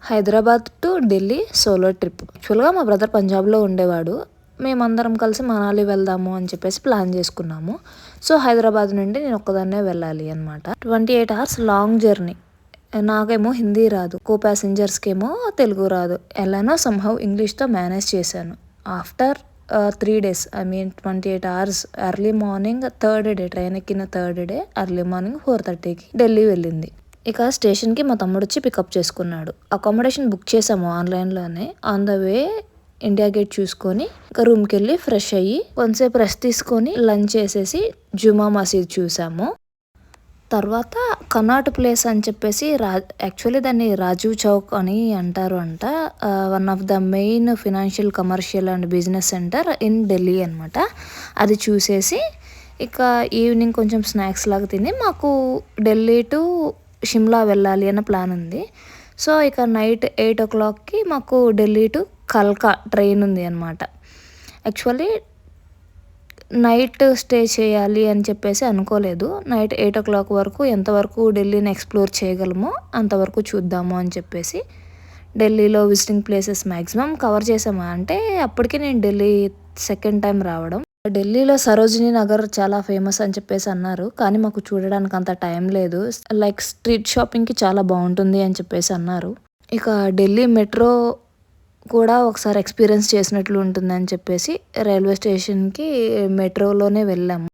Hyderabad to Delhi solo trip. యాక్చువల్గా మా brother పంజాబ్లో ఉండేవాడు. మేమందరం కలిసి మనాలి వెళ్దాము అని చెప్పేసి ప్లాన్ చేసుకున్నాము. సో హైదరాబాద్ నుండి నేను ఒక్కదాన్నే వెళ్ళాలి అనమాట. 28 hours లాంగ్ జర్నీ. నాకేమో హిందీ రాదు, కో ప్యాసింజర్స్కేమో తెలుగు రాదు. ఎలానో సంహౌ ఇంగ్లీష్తో మేనేజ్ చేశాను. After 3 days, I mean 28 hours, early morning third day, train ఎక్కిన థర్డ్ డే ఎర్లీ మార్నింగ్ 4:30కి ఢిల్లీ వెళ్ళింది. ఇక స్టేషన్కి మా తమ్ముడు వచ్చి పికప్ చేసుకున్నాడు. అకామిడేషన్ బుక్ చేసాము ఆన్లైన్లోనే. On the way India gate చూసుకొని ఇక రూమ్కి వెళ్ళి ఫ్రెష్ అయ్యి కొంతసేపు రెస్ట్ తీసుకొని లంచ్ చేసేసి జుమా మసీద్ చూసాము. తర్వాత కనాట్ ప్లేస్ అని చెప్పేసి యాక్చువల్లీ దాన్ని రాజీవ్ చౌక్ అని అంటారు అంట. One of the main financial, commercial and business centre in Delhi అనమాట. అది చూసేసి ఇక ఈవినింగ్ కొంచెం స్నాక్స్ లాగా తిని మాకు ఢిల్లీ టు షిమ్లా వెళ్ళాలి అన్న ప్లాన్ ఉంది. సో ఇక నైట్ 8 o'clockకి మాకు ఢిల్లీ టు కల్కా ట్రైన్ ఉంది అనమాట. యాక్చువల్లీ నైట్ స్టే చేయాలి అని చెప్పేసి అనుకోలేదు. నైట్ 8 o'clock వరకు ఎంతవరకు ఢిల్లీని ఎక్స్ప్లోర్ చేయగలమో అంతవరకు చూద్దాము అని చెప్పేసి ఢిల్లీలో విజిటింగ్ ప్లేసెస్ మ్యాక్సిమం కవర్ చేసాము. అంటే అప్పటికి నేను ఢిల్లీ సెకండ్ టైం రావడం. ఢిల్లీలో సరోజినీ నగర్ చాలా ఫేమస్ అని చెప్పేసి అన్నారు, కానీ మాకు చూడడానికి అంత టైం లేదు. లైక్ స్ట్రీట్ షాపింగ్కి చాలా బాగుంటుంది అని చెప్పేసి అన్నారు. ఇక ఢిల్లీ మెట్రో కూడా ఒకసారి ఎక్స్పీరియన్స్ చేసినట్లు ఉంటుంది అని చెప్పేసి రైల్వే స్టేషన్కి మెట్రోలోనే వెళ్ళాము.